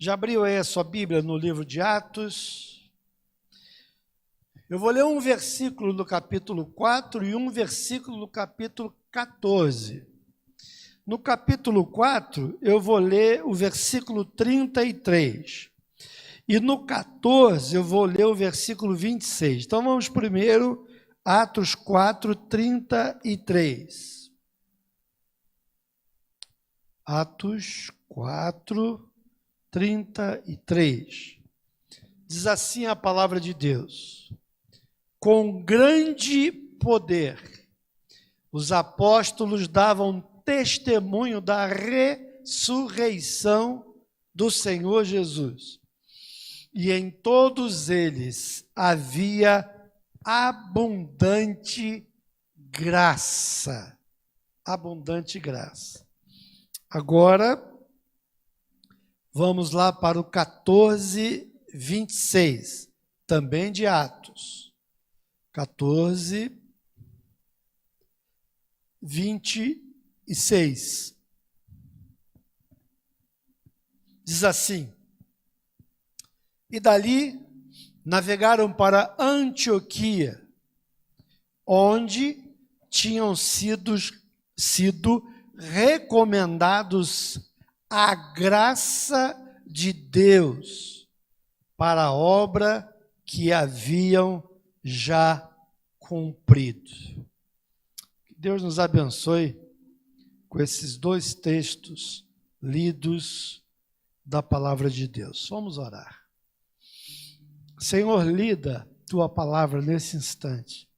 Já abriu aí a sua Bíblia no livro de Atos? Eu vou ler um versículo do capítulo 4 e um versículo do capítulo 14. No capítulo 4, eu vou ler o versículo 33. E no 14, eu vou ler o versículo 26. Então, vamos primeiro, Atos 4, 33. Atos 4, 33. Diz assim a palavra de Deus: com grande poder, os apóstolos davam testemunho da ressurreição do Senhor Jesus. E em todos eles havia abundante graça. Abundante graça. Agora, vamos lá para o 14, 26, também de Atos. 14, 26. Diz assim: e dali navegaram para Antioquia, onde tinham sido recomendados a graça de Deus para a obra que haviam já cumprido. Que Deus nos abençoe com esses dois textos lidos da palavra de Deus. Vamos orar. Senhor, lida tua palavra nesse instante,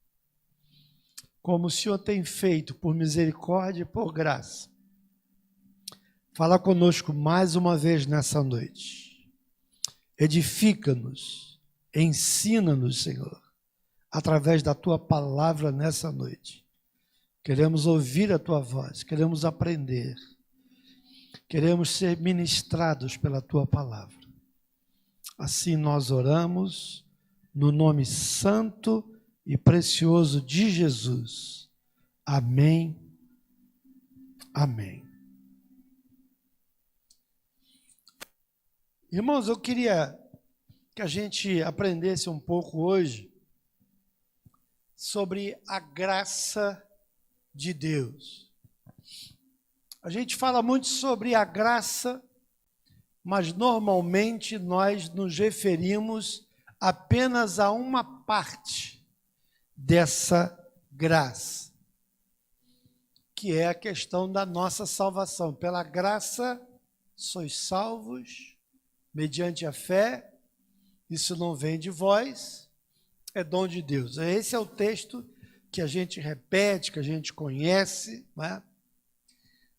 como o Senhor tem feito por misericórdia e por graça. Fala conosco mais uma vez nessa noite. Edifica-nos, ensina-nos, Senhor, através da tua palavra nessa noite. Queremos ouvir a tua voz, queremos aprender, queremos ser ministrados pela tua palavra. Assim nós oramos no nome santo e precioso de Jesus. Amém. Amém. Irmãos, eu queria que a gente aprendesse um pouco hoje sobre a graça de Deus. A gente fala muito sobre a graça, mas normalmente nós nos referimos apenas a uma parte dessa graça, que é a questão da nossa salvação. Pela graça sois salvos, mediante a fé, isso não vem de vós, é dom de Deus. Esse é o texto que a gente repete, que a gente conhece, não é?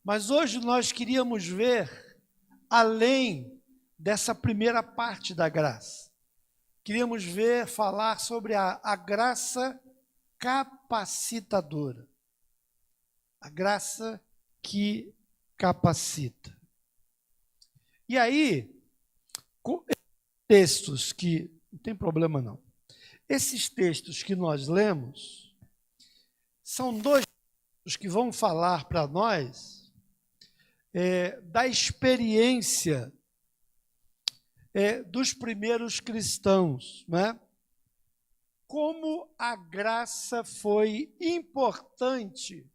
Mas hoje nós queríamos ver além dessa primeira parte da graça. Queríamos falar sobre a graça capacitadora. A graça que capacita. E aí, textos que, não tem problema não, esses textos que nós lemos, são dois textos que vão falar para nós da experiência dos primeiros cristãos, né? Como a graça foi importante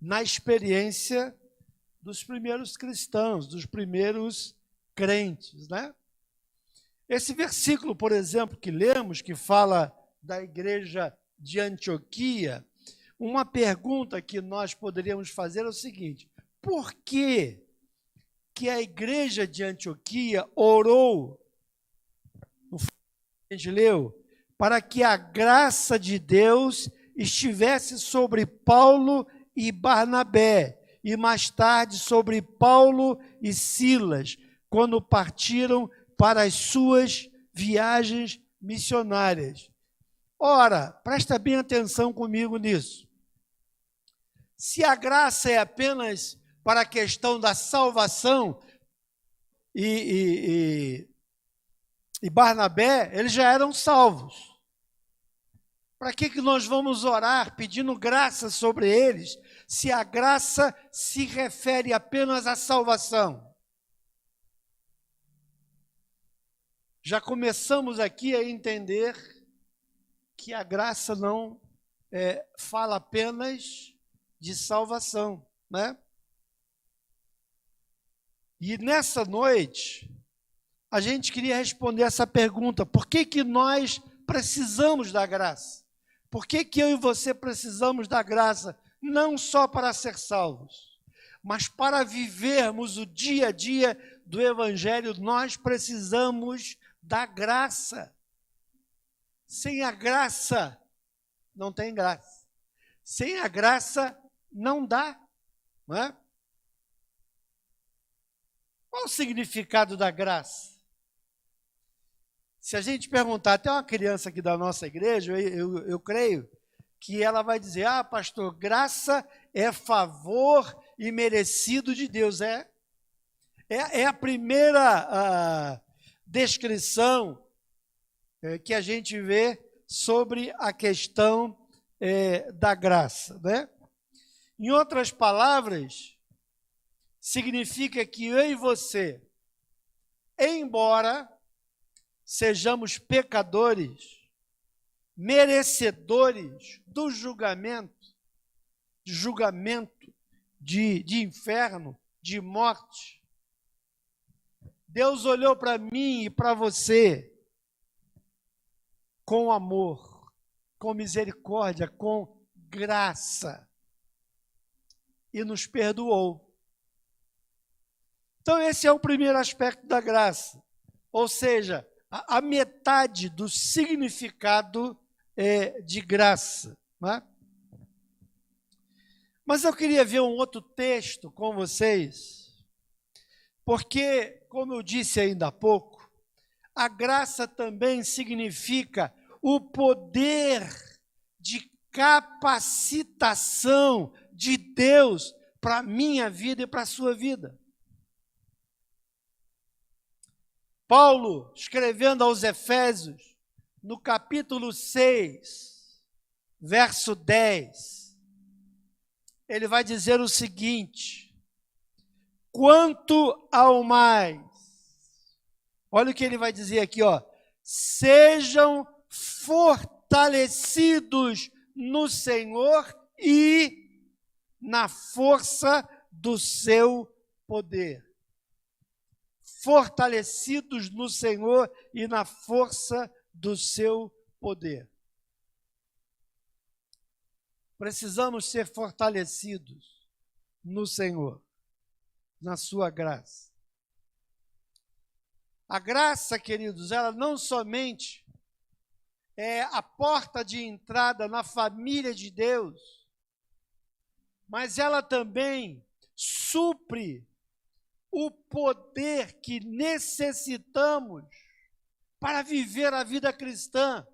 na experiência dos primeiros cristãos, dos primeiros crentes, né? Esse versículo, por exemplo, que lemos, que fala da igreja de Antioquia, uma pergunta que nós poderíamos fazer é o seguinte: por que a igreja de Antioquia orou, no que a gente leu, para que a graça de Deus estivesse sobre Paulo e Barnabé, e mais tarde sobre Paulo e Silas, quando partiram para as suas viagens missionárias? Ora, presta bem atenção comigo nisso. Se a graça é apenas para a questão da salvação, e Barnabé, eles já eram salvos. Para que nós vamos orar pedindo graça sobre eles, se a graça se refere apenas à salvação? já começamos aqui a entender que a graça não fala apenas de salvação, né? E nessa noite, a gente queria responder essa pergunta: por que que nós precisamos da graça? Por que que eu e você precisamos da graça? Não só para ser salvos, mas para vivermos o dia a dia do Evangelho, nós precisamos da graça. Sem a graça, não tem graça. Sem a graça, não dá, não é? Qual o significado da graça? Se a gente perguntar até uma criança aqui da nossa igreja, eu creio que ela vai dizer: ah, pastor, graça é favor imerecido de Deus. É a primeira descrição que a gente vê sobre a questão da graça, né? Em outras palavras, significa que eu e você, embora sejamos pecadores, merecedores do julgamento de inferno, de morte, Deus olhou para mim e para você com amor, com misericórdia, com graça, e nos perdoou. Então, esse é o primeiro aspecto da graça, ou seja, a metade do significado de graça. Né? Mas eu queria ver um outro texto com vocês, porque, como eu disse ainda há pouco, a graça também significa o poder de capacitação de Deus para a minha vida e para a sua vida. Paulo, escrevendo aos Efésios, no capítulo 6, verso 10, ele vai dizer o seguinte: quanto ao mais, olha o que ele vai dizer aqui, ó, sejam fortalecidos no Senhor e na força do seu poder. Fortalecidos no Senhor e na força do seu poder. Precisamos ser fortalecidos no Senhor, na sua graça. A graça, queridos, ela não somente é a porta de entrada na família de Deus, mas ela também supre o poder que necessitamos para viver a vida cristã.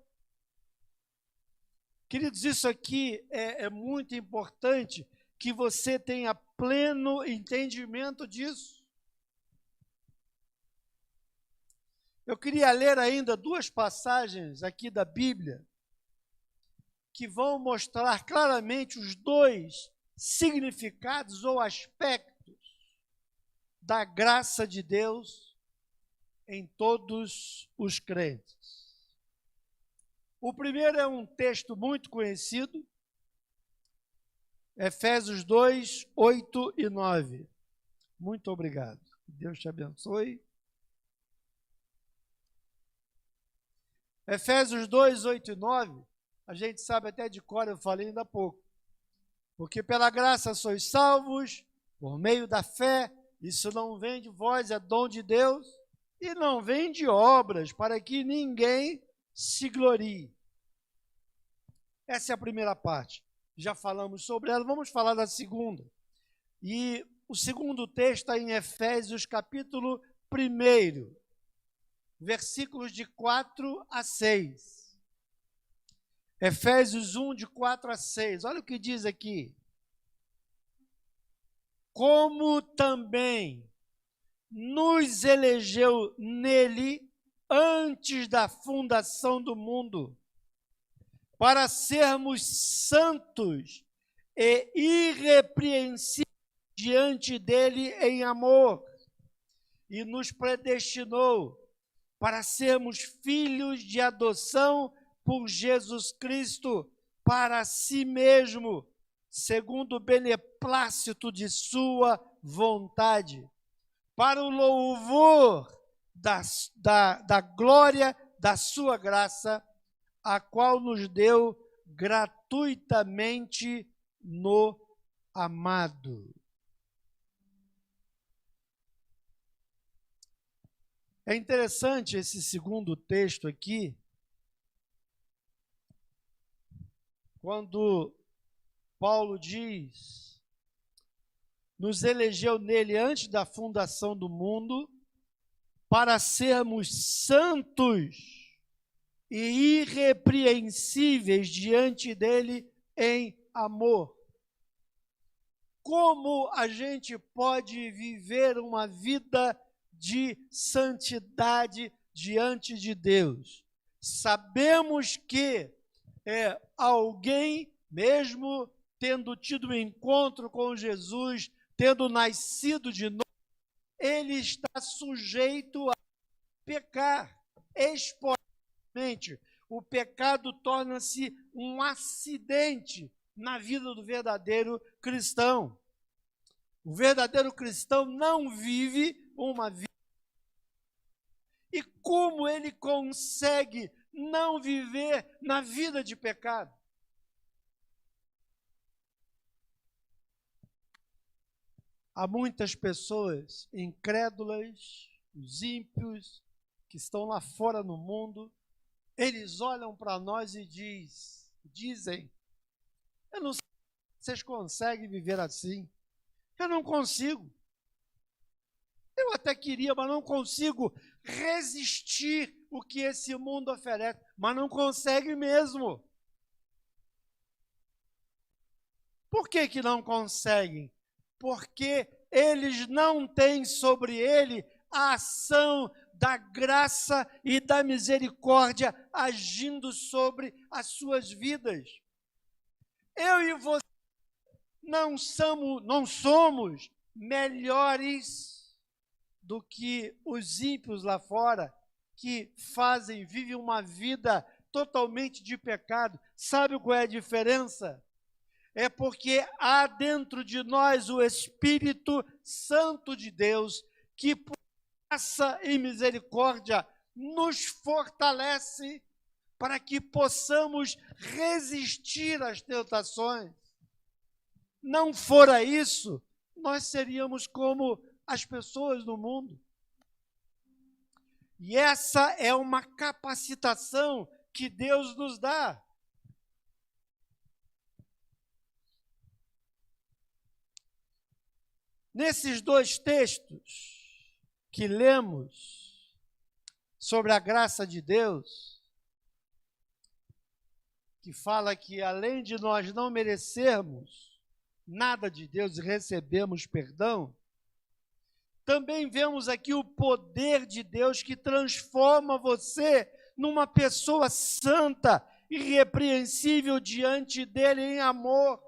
Queridos, isso aqui é muito importante que você tenha pleno entendimento disso. Eu queria ler ainda duas passagens aqui da Bíblia que vão mostrar claramente os dois significados ou aspectos da graça de Deus em todos os crentes. O primeiro é um texto muito conhecido, Efésios 2, 8 e 9. Muito obrigado. Deus te abençoe. Efésios 2, 8 e 9, a gente sabe até de cor, eu falei ainda há pouco. Porque pela graça sois salvos, por meio da fé. Isso não vem de vós, é dom de Deus, e não vem de obras, para que ninguém se glorie. Essa é a primeira parte. Já falamos sobre ela, vamos falar da segunda. E o segundo texto está em Efésios, capítulo 1, versículos de 4 a 6. Efésios 1, de 4 a 6. Olha o que diz aqui. Como também nos elegeu nele antes da fundação do mundo, para sermos santos e irrepreensíveis diante dele em amor, e nos predestinou para sermos filhos de adoção por Jesus Cristo, para si mesmo, segundo o beneplácito de sua vontade, para o louvor da glória da sua graça, a qual nos deu gratuitamente no amado. É interessante esse segundo texto aqui, quando Paulo diz: nos elegeu nele antes da fundação do mundo, para sermos santos e irrepreensíveis diante dele em amor. Como a gente pode viver uma vida de santidade diante de Deus? Sabemos que alguém, mesmo tendo tido um encontro com Jesus, tendo nascido de novo, ele está sujeito a pecar. Esporadicamente, o pecado torna-se um acidente na vida do verdadeiro cristão. O verdadeiro cristão não vive uma vida. E como ele consegue não viver na vida de pecado? Há muitas pessoas incrédulas, os ímpios, que estão lá fora no mundo, eles olham para nós e dizem: eu não sei se vocês conseguem viver assim. Eu não consigo. Eu até queria, mas não consigo resistir o que esse mundo oferece. Mas não consegue mesmo. Por que não conseguem? Porque eles não têm sobre ele a ação da graça e da misericórdia agindo sobre as suas vidas. Eu e você não somos melhores do que os ímpios lá fora, que vivem uma vida totalmente de pecado. Sabe qual é a diferença? É porque há dentro de nós o Espírito Santo de Deus, que por graça e misericórdia nos fortalece para que possamos resistir às tentações. Não fora isso, nós seríamos como as pessoas do mundo. E essa é uma capacitação que Deus nos dá. Nesses dois textos que lemos sobre a graça de Deus, que fala que além de nós não merecermos nada de Deus e recebemos perdão, também vemos aqui o poder de Deus que transforma você numa pessoa santa, irrepreensível diante dele em amor.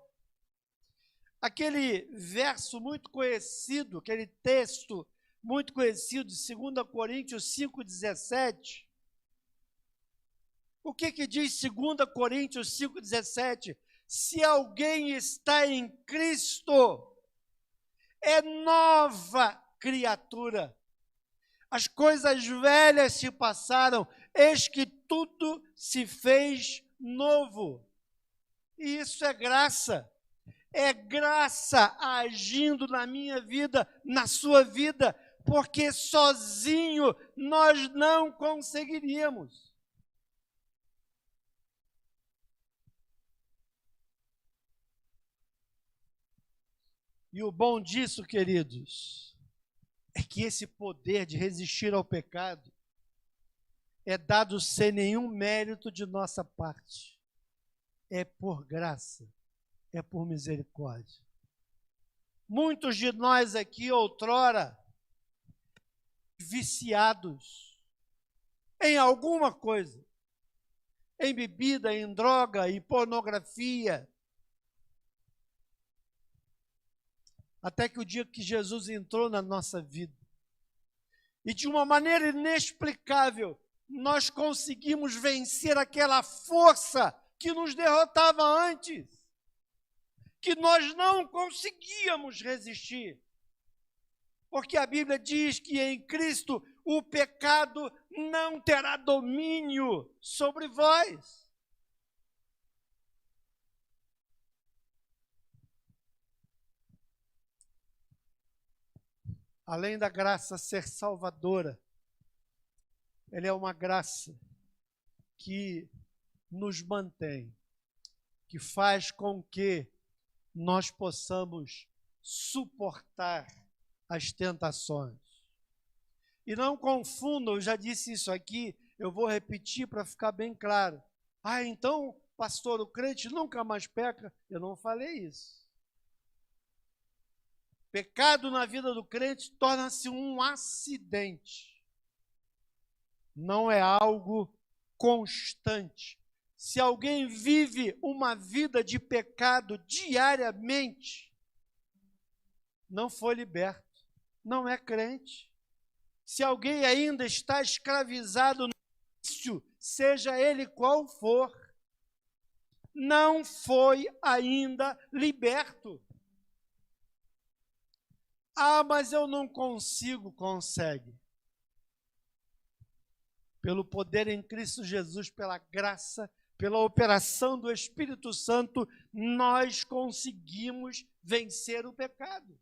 Aquele verso muito conhecido, aquele texto muito conhecido de 2 Coríntios 5,17. O que diz 2 Coríntios 5,17? Se alguém está em Cristo, é nova criatura. As coisas velhas se passaram, eis que tudo se fez novo. E isso é graça. É graça agindo na minha vida, na sua vida, porque sozinho nós não conseguiríamos. E o bom disso, queridos, é que esse poder de resistir ao pecado é dado sem nenhum mérito de nossa parte. É por graça. É por misericórdia. Muitos de nós aqui, outrora, viciados em alguma coisa, em bebida, em droga, em pornografia, até que o dia que Jesus entrou na nossa vida, E de uma maneira inexplicável, nós conseguimos vencer aquela força que nos derrotava antes, que nós não conseguíamos resistir. Porque a Bíblia diz que em Cristo o pecado não terá domínio sobre vós. Além da graça ser salvadora, ela é uma graça que nos mantém, que faz com que nós possamos suportar as tentações. E não confundam, eu já disse isso aqui, eu vou repetir para ficar bem claro. Então, pastor, o crente nunca mais peca? Eu não falei isso. Pecado na vida do crente torna-se um acidente. Não é algo constante. Se alguém vive uma vida de pecado diariamente, não foi liberto, não é crente. Se alguém ainda está escravizado no vício, seja ele qual for, não foi ainda liberto. Mas eu não consigo. Consegue. Pelo poder em Cristo Jesus, pela graça, pela operação do Espírito Santo, nós conseguimos vencer o pecado.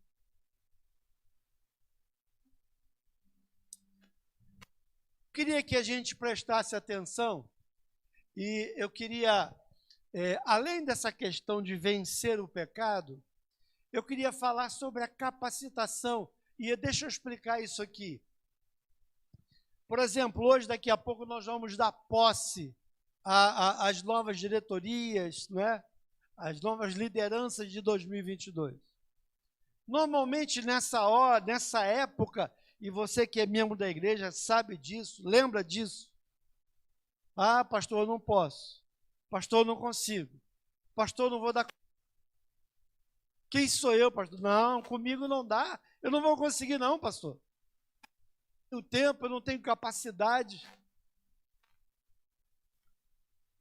Queria que a gente prestasse atenção, e eu queria, além dessa questão de vencer o pecado, eu queria falar sobre a capacitação, e deixa eu explicar isso aqui. Por exemplo, hoje, daqui a pouco, nós vamos dar posse às novas diretorias, não é? As novas lideranças de 2022. Normalmente, nessa época, e você que é membro da igreja sabe disso, lembra disso. Pastor, eu não posso. Pastor, eu não consigo. Pastor, eu não vou dar. Quem sou eu, pastor? Não, comigo não dá. Eu não vou conseguir não, pastor. O tempo, eu não tenho capacidade.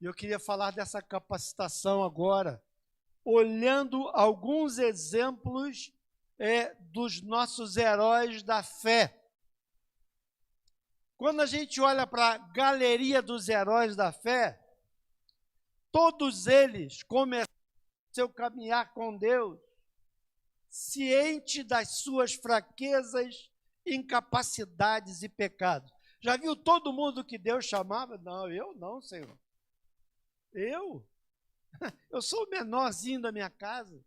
E eu queria falar dessa capacitação agora, olhando alguns exemplos dos nossos heróis da fé. Quando a gente olha para a galeria dos heróis da fé, todos eles começaram seu caminhar com Deus, ciente das suas fraquezas, incapacidades e pecados. Já viu todo mundo que Deus chamava? Não, eu não, Senhor. Eu sou o menorzinho da minha casa.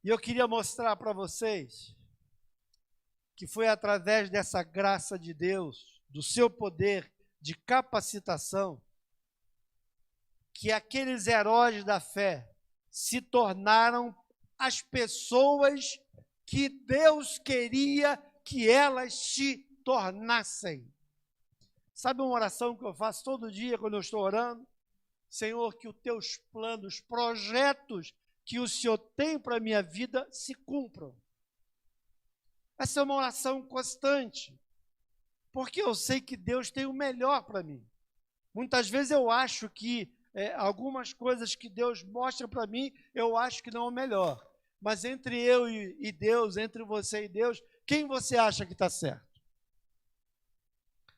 E eu queria mostrar para vocês que foi através dessa graça de Deus, do seu poder de capacitação, que aqueles heróis da fé se tornaram as pessoas que Deus queria que elas se tornassem. Sabe uma oração que eu faço todo dia quando eu estou orando? Senhor, que os teus planos, projetos que o Senhor tem para a minha vida se cumpram. Essa é uma oração constante, porque eu sei que Deus tem o melhor para mim. Muitas vezes eu acho que algumas coisas que Deus mostra para mim, eu acho que não é o melhor. Mas entre eu e Deus, entre você e Deus, quem você acha que está certo?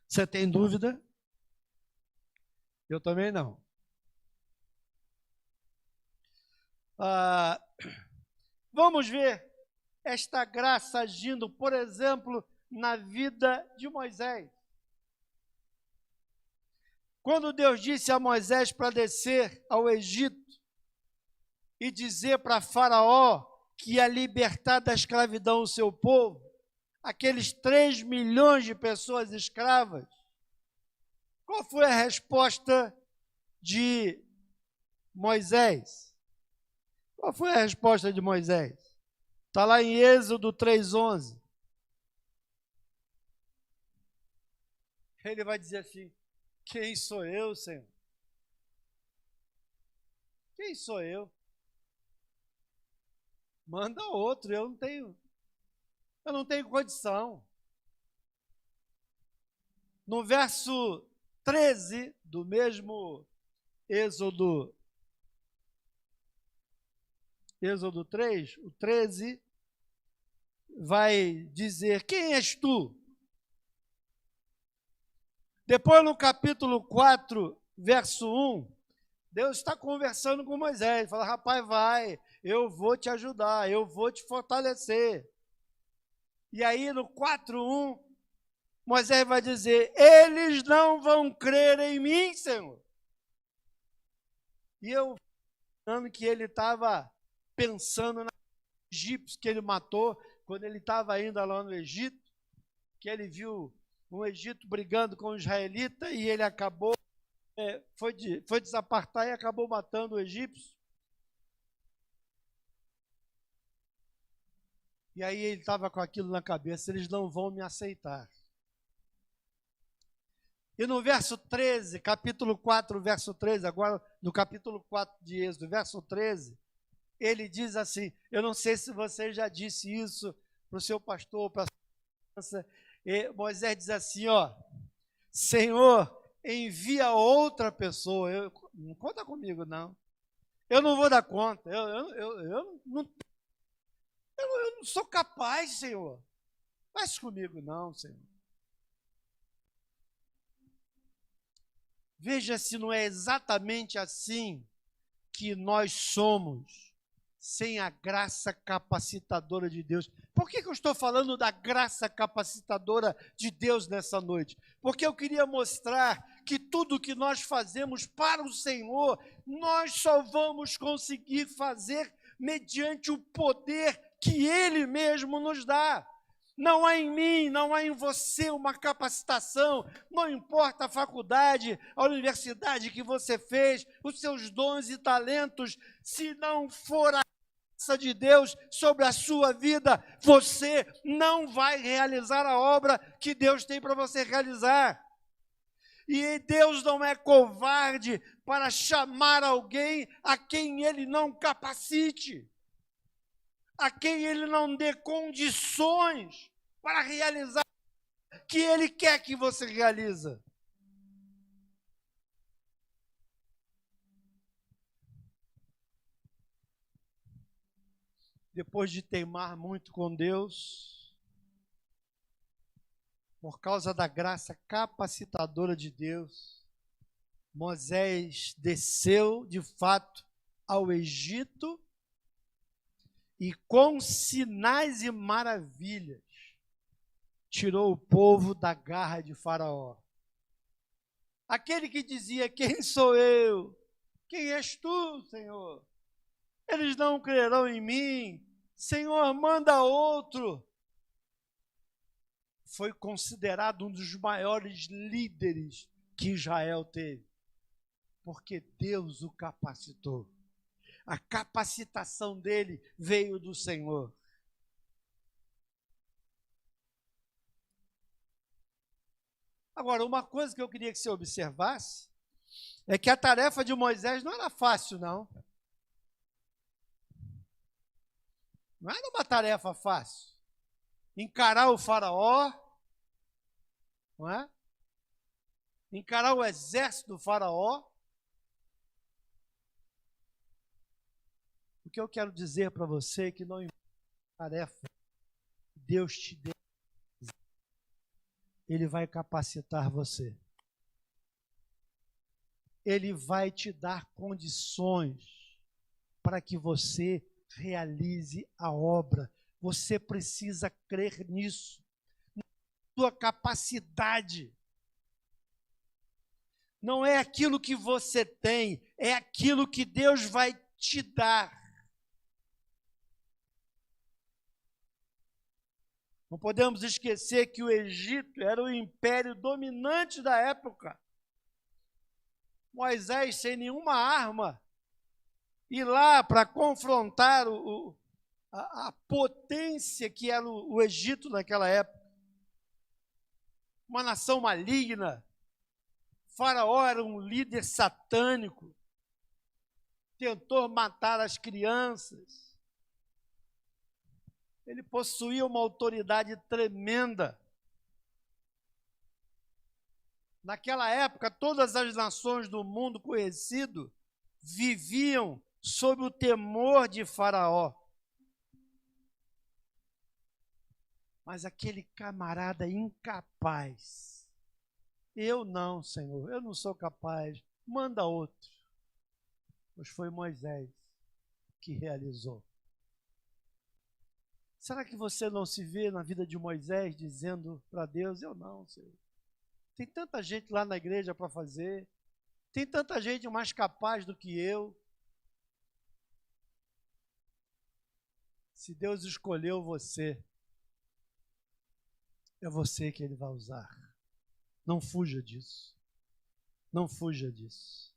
Você tem dúvida? Eu também não. Vamos ver esta graça agindo, por exemplo, na vida de Moisés. Quando Deus disse a Moisés para descer ao Egito e dizer para Faraó que ia libertar da escravidão o seu povo, aqueles 3 milhões de pessoas escravas, qual foi a resposta de Moisés? Qual foi a resposta de Moisés? Está lá em Êxodo 3:11. Ele vai dizer assim: quem sou eu, Senhor? Quem sou eu? Manda outro, eu não tenho condição. No verso 13 do mesmo Êxodo 3, o 13, vai dizer: quem és tu? Depois, no capítulo 4, verso 1, Deus está conversando com Moisés, fala: rapaz, vai, eu vou te ajudar, eu vou te fortalecer. E aí, no 4:1, Moisés vai dizer: eles não vão crer em mim, Senhor. E eu, falando que ele estava pensando nos egípcios que ele matou, quando ele estava ainda lá no Egito, que ele viu o Egito brigando com o israelita e ele acabou, foi desapartar e acabou matando o egípcio. E aí ele estava com aquilo na cabeça: eles não vão me aceitar. E no verso 13, capítulo 4, verso 13, agora no capítulo 4 de Êxodo, verso 13, ele diz assim: eu não sei se você já disse isso para o seu pastor, para a sua criança. Moisés diz assim, ó: Senhor, envia outra pessoa. Não conta comigo, não. Eu não vou dar conta. Eu não sou capaz, Senhor. Faz comigo, não, Senhor. Veja se não é exatamente assim que nós somos, sem a graça capacitadora de Deus. Por que eu estou falando da graça capacitadora de Deus nessa noite? Porque eu queria mostrar que tudo que nós fazemos para o Senhor, nós só vamos conseguir fazer mediante o poder que Ele mesmo nos dá. Não há em mim, não há em você uma capacitação, não importa a faculdade, a universidade que você fez, os seus dons e talentos, se não for a graça de Deus sobre a sua vida, você não vai realizar a obra que Deus tem para você realizar. E Deus não é covarde para chamar alguém a quem Ele não capacite, a quem Ele não dê condições para realizar o que Ele quer que você realize. Depois de teimar muito com Deus, por causa da graça capacitadora de Deus, Moisés desceu de fato ao Egito e com sinais e maravilhas tirou o povo da garra de Faraó. Aquele que dizia: quem sou eu? Quem és tu, Senhor? Eles não crerão em mim. Senhor, manda outro. Foi considerado um dos maiores líderes que Israel teve, porque Deus o capacitou. A capacitação dele veio do Senhor. Agora, uma coisa que eu queria que você observasse é que a tarefa de Moisés não era fácil, não. Não era uma tarefa fácil. Encarar o faraó, não é? Encarar o exército do faraó. O que eu quero dizer para você é que não importa a tarefa que Deus te deu, Ele vai capacitar você. Ele vai te dar condições para que você realize a obra. Você precisa crer nisso. Na sua capacidade. Não é aquilo que você tem, é aquilo que Deus vai te dar. Não podemos esquecer que o Egito era o império dominante da época. Moisés, sem nenhuma arma, ir lá para confrontar a potência que era o Egito naquela época. Uma nação maligna. Faraó era um líder satânico. Tentou matar as crianças. Ele possuía uma autoridade tremenda. Naquela época, todas as nações do mundo conhecido viviam sob o temor de Faraó. Mas aquele camarada incapaz, eu não, Senhor, eu não sou capaz, manda outro. Pois foi Moisés que realizou. Será que você não se vê na vida de Moisés dizendo para Deus, eu não, Senhor? Tem tanta gente lá na igreja para fazer, tem tanta gente mais capaz do que eu. Se Deus escolheu você, é você que Ele vai usar. Não fuja disso. Não fuja disso.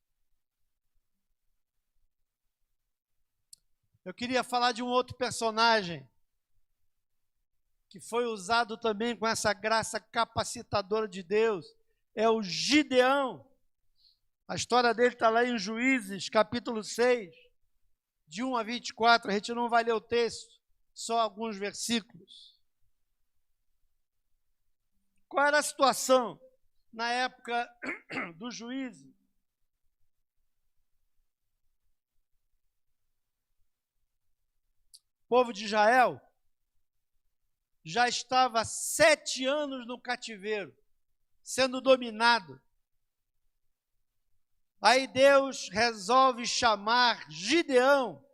Eu queria falar de um outro personagem que foi usado também com essa graça capacitadora de Deus, é o Gideão. A história dele está lá em Juízes, capítulo 6, de 1 a 24, a gente não vai ler o texto, só alguns versículos. Qual era a situação na época do Juízes? O povo de Israel já estava 7 anos no cativeiro, sendo dominado. Aí Deus resolve chamar Gideão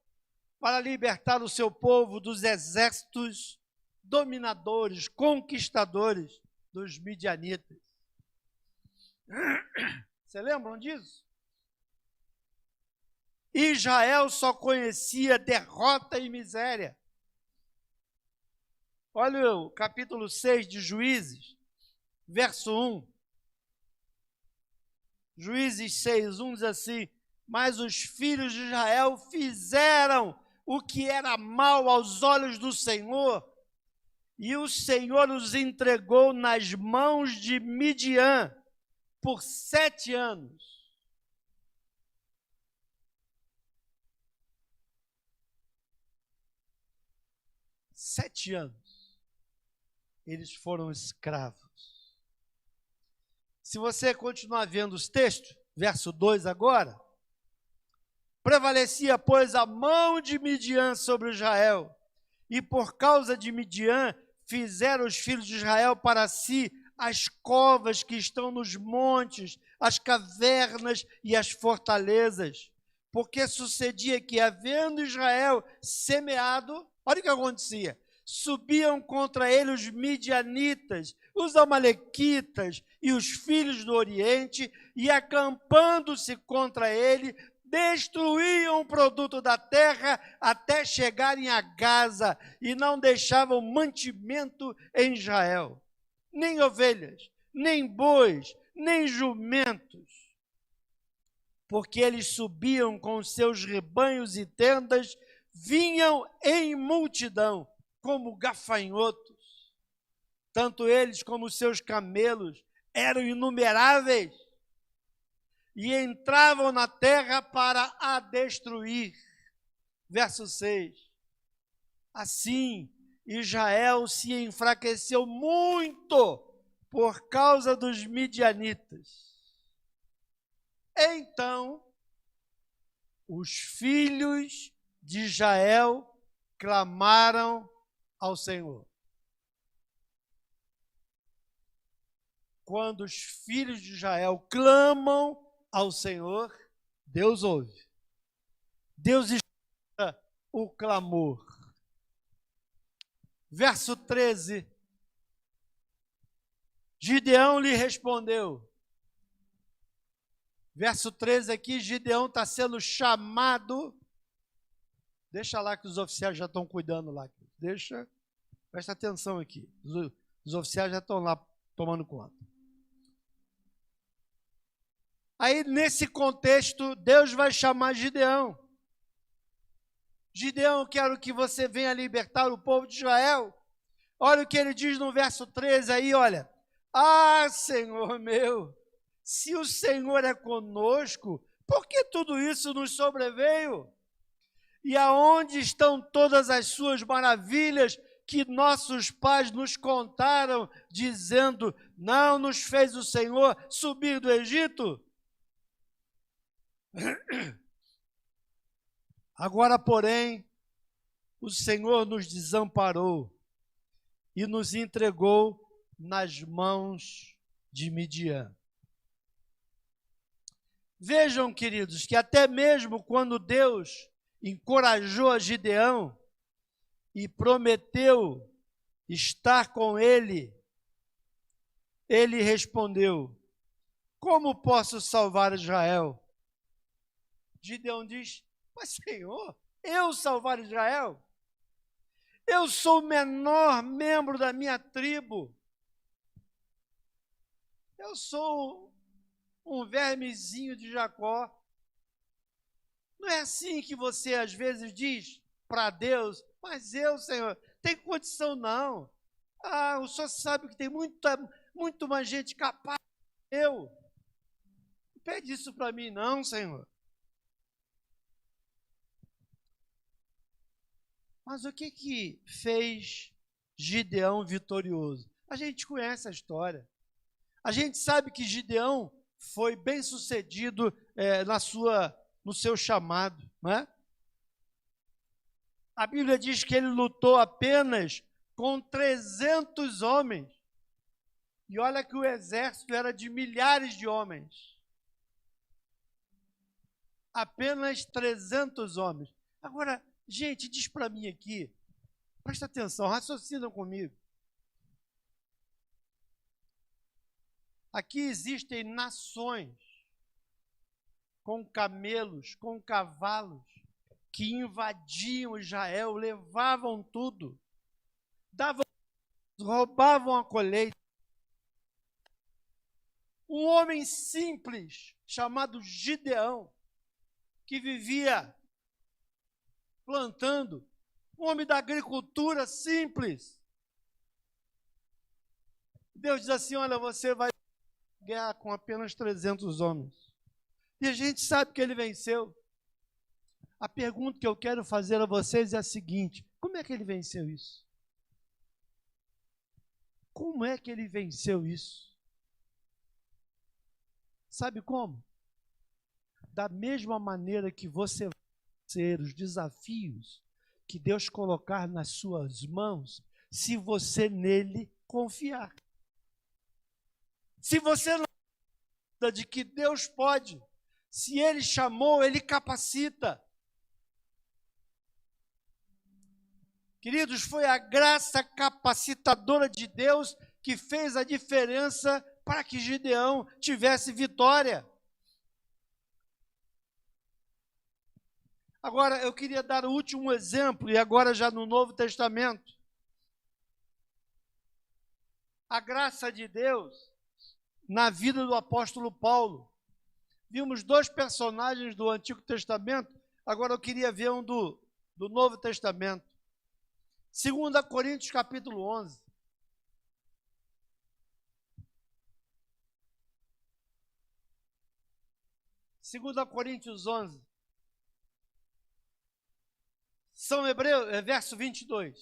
para libertar o seu povo dos exércitos dominadores, conquistadores dos midianitas. Vocês lembram disso? Israel só conhecia derrota e miséria. Olha o capítulo 6 de Juízes, verso 1. Juízes 6, 1 diz assim: mas os filhos de Israel fizeram o que era mal aos olhos do Senhor, e o Senhor os entregou nas mãos de Midian por 7 anos. Sete anos eles foram escravos. Se você continuar vendo os textos, verso 2 agora, prevalecia, pois, a mão de Midian sobre Israel, e por causa de Midian fizeram os filhos de Israel para si as covas que estão nos montes, as cavernas e as fortalezas, porque sucedia que, havendo Israel semeado, olha o que acontecia, subiam contra ele os midianitas, os amalequitas e os filhos do Oriente, e acampando-se contra ele, destruíam o produto da terra até chegarem a Gaza, e não deixavam mantimento em Israel, nem ovelhas, nem bois, nem jumentos, porque eles subiam com seus rebanhos e tendas, vinham em multidão, como gafanhotos, tanto eles como os seus camelos eram inumeráveis, e entravam na terra para a destruir. Verso 6. Assim, Israel se enfraqueceu muito por causa dos midianitas. Então, os filhos de Israel clamaram ao Senhor. Quando os filhos de Israel clamam ao Senhor, Deus ouve. Deus escuta o clamor. Verso 13. Gideão lhe respondeu. Verso 13 aqui, Gideão está sendo chamado. Deixa lá que os oficiais já estão cuidando lá. Deixa, presta atenção aqui. Os oficiais já estão lá tomando conta. Aí, nesse contexto, Deus vai chamar Gideão. Gideão, quero que você venha libertar o povo de Israel. Olha o que ele diz no verso 13 aí, olha. Ah, Senhor meu, se o Senhor é conosco, por que tudo isso nos sobreveio? E aonde estão todas as suas maravilhas que nossos pais nos contaram, dizendo: não nos fez o Senhor subir do Egito? Agora, porém, o Senhor nos desamparou e nos entregou nas mãos de Midian. Vejam, queridos, que até mesmo quando Deus encorajou a Gideão e prometeu estar com ele, ele respondeu: como posso salvar Israel? Gideão diz: mas Senhor, eu salvar Israel? Eu sou o menor membro da minha tribo. Eu sou um vermezinho de Jacó. Não é assim que você às vezes diz para Deus: mas eu, Senhor, tem condição não. O Senhor sabe que tem muito mais gente capaz que eu. Não pede isso para mim não, Senhor. Mas o que fez Gideão vitorioso? A gente conhece a história. A gente sabe que Gideão foi bem sucedido no seu chamado, não é? A Bíblia diz que ele lutou apenas com 300 homens. E olha que o exército era de milhares de homens. Apenas 300 homens. Agora, gente, diz para mim aqui, presta atenção, raciocina comigo. Aqui existem nações com camelos, com cavalos, que invadiam Israel, levavam tudo, roubavam a colheita. Um homem simples, chamado Gideão, que vivia plantando, um homem da agricultura simples. Deus diz assim: olha, você vai guerra com apenas 300 homens. E a gente sabe que ele venceu. A pergunta que eu quero fazer a vocês é a seguinte: como é que ele venceu isso? Como é que ele venceu isso? Sabe como? Da mesma maneira que você vai vencer os desafios que Deus colocar nas suas mãos, se você nele confiar. Se você não duvida de que Deus pode, se Ele chamou, Ele capacita. Queridos, foi a graça capacitadora de Deus que fez a diferença para que Gideão tivesse vitória. Agora, eu queria dar o último exemplo, e agora já no Novo Testamento. A graça de Deus na vida do apóstolo Paulo. Vimos dois personagens do Antigo Testamento, agora eu queria ver um do Novo Testamento. 2 Coríntios capítulo 11. Segunda Coríntios 11. São hebreus, verso 22.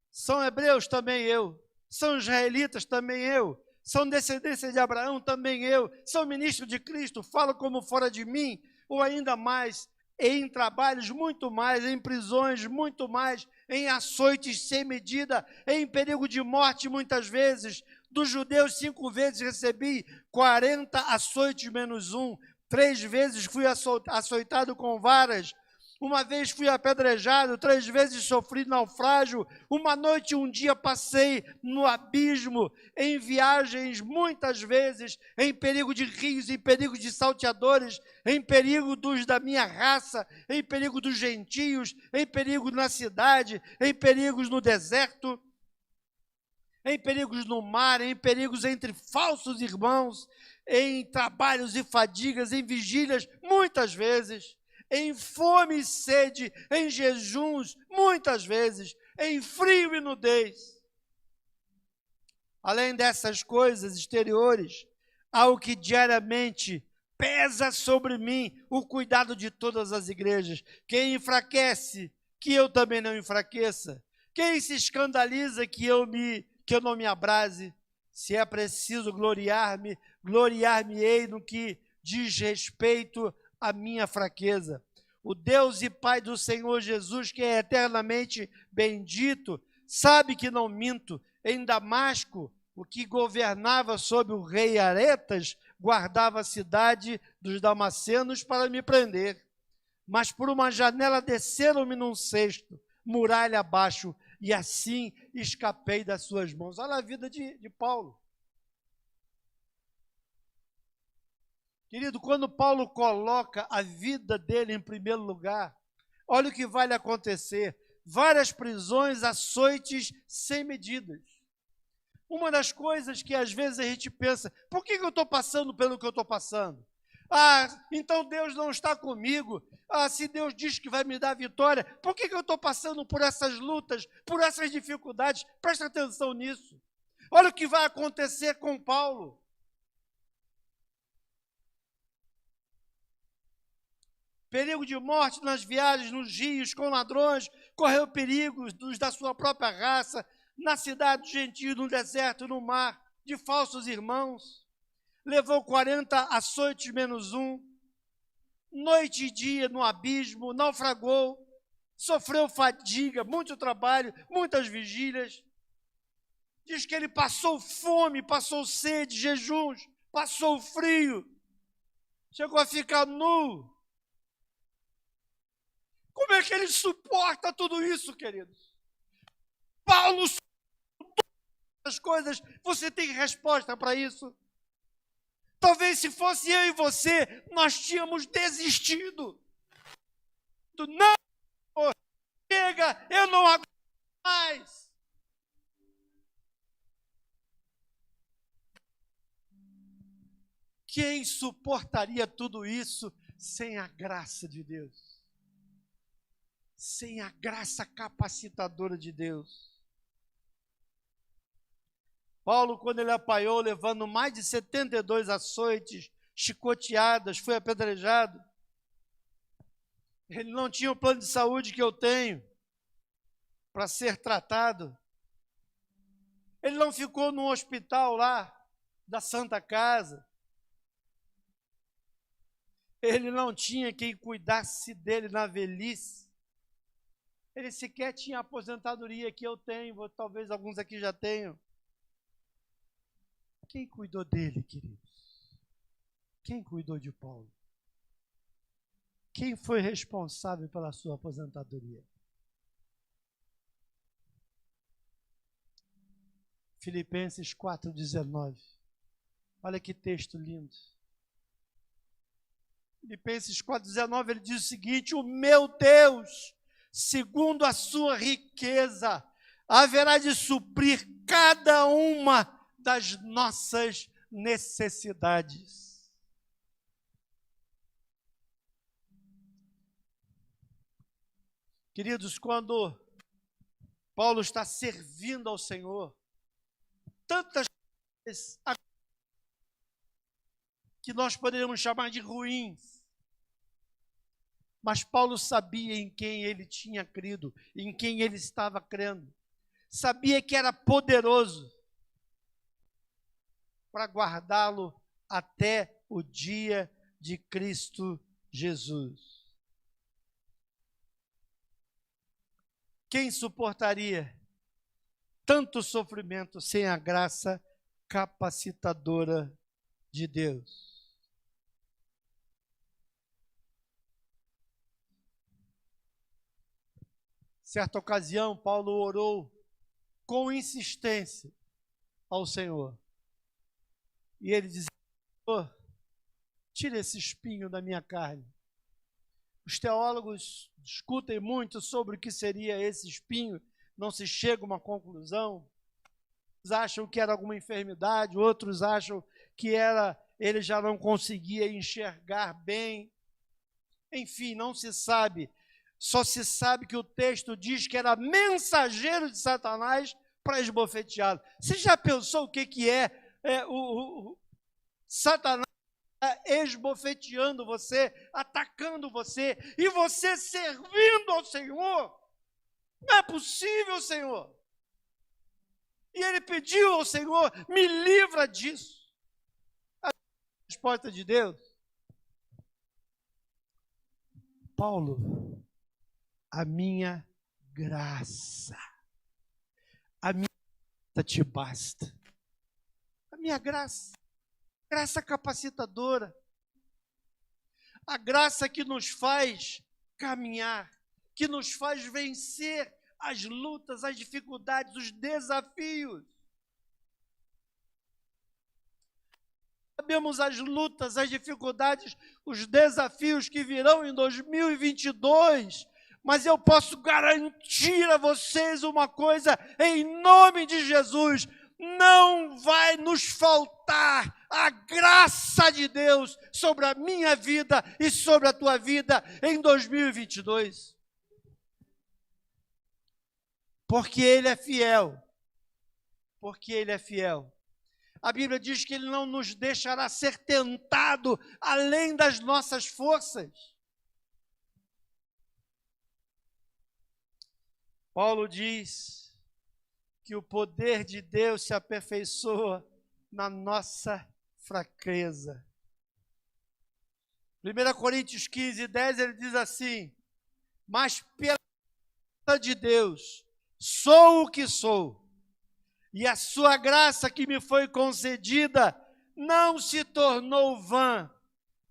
São hebreus também eu. São israelitas também eu. São descendência de Abraão também eu. São ministros de Cristo, falo como fora de mim, ou ainda mais, em trabalhos muito mais, em prisões muito mais, em açoites sem medida, em perigo de morte muitas vezes. Dos judeus 5 vezes recebi 40 açoites menos 1. 3 vezes fui açoitado com varas. Uma vez fui apedrejado, 3 vezes sofri naufrágio, uma noite e um dia passei no abismo, em viagens muitas vezes, em perigo de rios, em perigo de salteadores, em perigo dos da minha raça, em perigo dos gentios, em perigo na cidade, em perigos no deserto, em perigos no mar, em perigos entre falsos irmãos, em trabalhos e fadigas, em vigílias muitas vezes, em fome e sede, em jejuns, muitas vezes, em frio e nudez. Além dessas coisas exteriores, há o que diariamente pesa sobre mim, o cuidado de todas as igrejas. Quem enfraquece, que eu também não enfraqueça. Quem se escandaliza que eu não me abrase? Se é preciso gloriar-me, gloriar-me-ei no que diz respeito à minha fraqueza. O Deus e Pai do Senhor Jesus, que é eternamente bendito, sabe que não minto. Em Damasco, o que governava sobre o rei Aretas, guardava a cidade dos damascenos para me prender. Mas por uma janela desceram-me num cesto, muralha abaixo, e assim escapei das suas mãos. Olha a vida de Paulo. Querido, quando Paulo coloca a vida dele em primeiro lugar, olha o que vai lhe acontecer. Várias prisões, açoites sem medidas. Uma das coisas que às vezes a gente pensa, por que eu estou passando pelo que eu estou passando? Então Deus não está comigo. Se Deus diz que vai me dar vitória, por que eu estou passando por essas lutas, por essas dificuldades? Presta atenção nisso. Olha o que vai acontecer com Paulo. Perigo de morte nas viagens, nos rios, com ladrões, correu perigos dos da sua própria raça, na cidade dos gentios, no deserto, no mar, de falsos irmãos. Levou 40 açoites menos um, noite e dia no abismo, naufragou, sofreu fadiga, muito trabalho, muitas vigílias. Diz que ele passou fome, passou sede, jejuns, passou frio, chegou a ficar nu. Como é que ele suporta tudo isso, queridos? Paulo suporta as coisas, você tem resposta para isso? Talvez se fosse eu e você, nós tínhamos desistido. Não, chega, eu não aguento mais. Quem suportaria tudo isso sem a graça de Deus? Sem a graça capacitadora de Deus. Paulo, quando ele apanhou, levando mais de 72 açoites, chicoteadas, foi apedrejado. Ele não tinha o plano de saúde que eu tenho para ser tratado. Ele não ficou no hospital lá da Santa Casa. Ele não tinha quem cuidasse dele na velhice. Ele sequer tinha a aposentadoria que eu tenho, talvez alguns aqui já tenham. Quem cuidou dele, queridos? Quem cuidou de Paulo? Quem foi responsável pela sua aposentadoria? Filipenses 4,19. Olha que texto lindo. Filipenses 4,19, ele diz o seguinte: o meu Deus, segundo a sua riqueza, haverá de suprir cada uma das nossas necessidades. Queridos, quando Paulo está servindo ao Senhor, tantas coisas que nós poderíamos chamar de ruins, mas Paulo sabia em quem ele tinha crido, em quem ele estava crendo, sabia que era poderoso para guardá-lo até o dia de Cristo Jesus. Quem suportaria tanto sofrimento sem a graça capacitadora de Deus? Certa ocasião, Paulo orou com insistência ao Senhor. E ele dizia: Senhor, tira esse espinho da minha carne. Os teólogos discutem muito sobre o que seria esse espinho, não se chega a uma conclusão. Uns acham que era alguma enfermidade, outros acham que ele já não conseguia enxergar bem. Enfim, não se sabe. Só se sabe que o texto diz que era mensageiro de Satanás para esbofeteá-lo. Você já pensou o que é Satanás esbofeteando você, atacando você, e você servindo ao Senhor? Não é possível, Senhor. E ele pediu ao Senhor, me livra disso. A resposta de Deus: Paulo, a minha graça te basta. A minha graça capacitadora, a graça que nos faz caminhar, que nos faz vencer as lutas, as dificuldades, os desafios. Sabemos as lutas, as dificuldades, os desafios que virão em 2022, mas eu posso garantir a vocês uma coisa, em nome de Jesus: não vai nos faltar a graça de Deus sobre a minha vida e sobre a tua vida em 2022. Porque Ele é fiel. Porque Ele é fiel. A Bíblia diz que Ele não nos deixará ser tentado além das nossas forças. Paulo diz que o poder de Deus se aperfeiçoa na nossa fraqueza. 1 Coríntios 15, 10, ele diz assim: mas pela graça de Deus, sou o que sou, e a sua graça que me foi concedida não se tornou vã.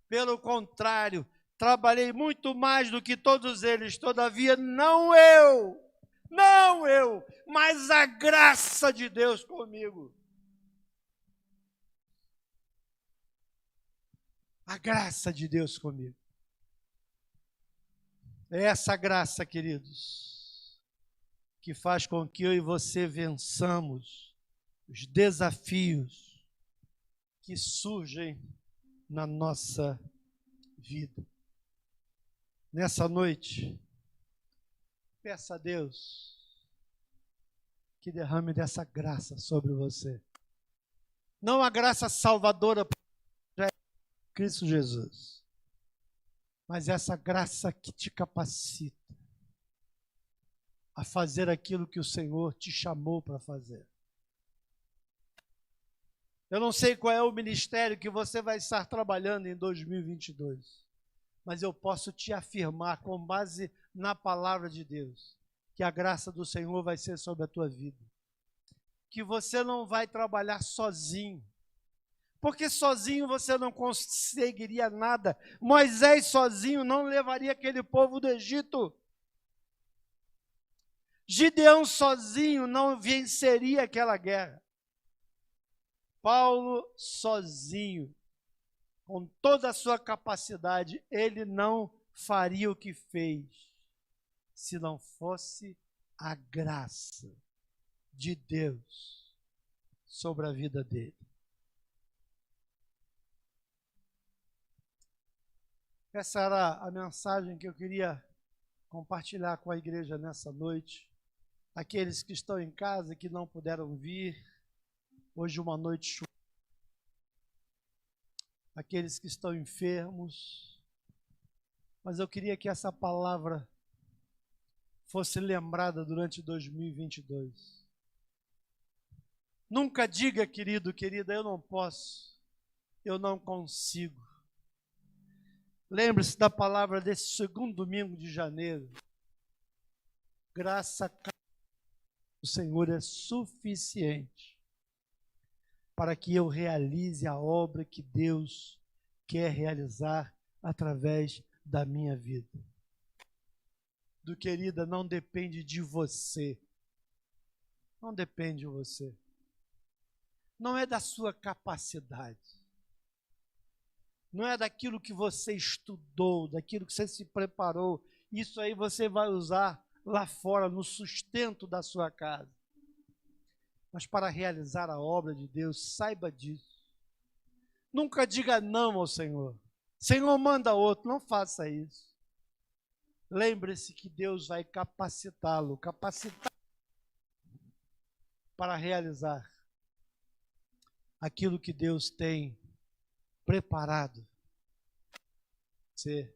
Pelo contrário, trabalhei muito mais do que todos eles, todavia não eu, mas a graça de Deus comigo. A graça de Deus comigo. É essa graça, queridos, que faz com que eu e você vençamos os desafios que surgem na nossa vida. Nessa noite, peça a Deus que derrame dessa graça sobre você. Não a graça salvadora de Cristo Jesus, mas essa graça que te capacita a fazer aquilo que o Senhor te chamou para fazer. Eu não sei qual é o ministério que você vai estar trabalhando em 2022, mas eu posso te afirmar, com base na palavra de Deus, que a graça do Senhor vai ser sobre a tua vida. Que você não vai trabalhar sozinho, porque sozinho você não conseguiria nada. Moisés sozinho não levaria aquele povo do Egito. Gideão sozinho não venceria aquela guerra. Paulo sozinho, com toda a sua capacidade, ele não faria o que fez, se não fosse a graça de Deus sobre a vida dele. Essa era a mensagem que eu queria compartilhar com a igreja nessa noite. Aqueles que estão em casa, que não puderam vir, hoje uma noite chuvosa. Aqueles que estão enfermos. Mas eu queria que essa palavra fosse lembrada durante 2022. Nunca diga, querido, querida, eu não posso, eu não consigo. Lembre-se da palavra desse segundo domingo de janeiro. Graça do Senhor é suficiente para que eu realize a obra que Deus quer realizar através da minha vida. Do querida, não depende de você. Não depende de você. Não é da sua capacidade. Não é daquilo que você estudou, daquilo que você se preparou. Isso aí você vai usar lá fora, no sustento da sua casa. Mas para realizar a obra de Deus, saiba disso. Nunca diga não ao Senhor. Senhor, manda outro, não faça isso. Lembre-se que Deus vai capacitá-lo, capacitar para realizar aquilo que Deus tem preparado. Você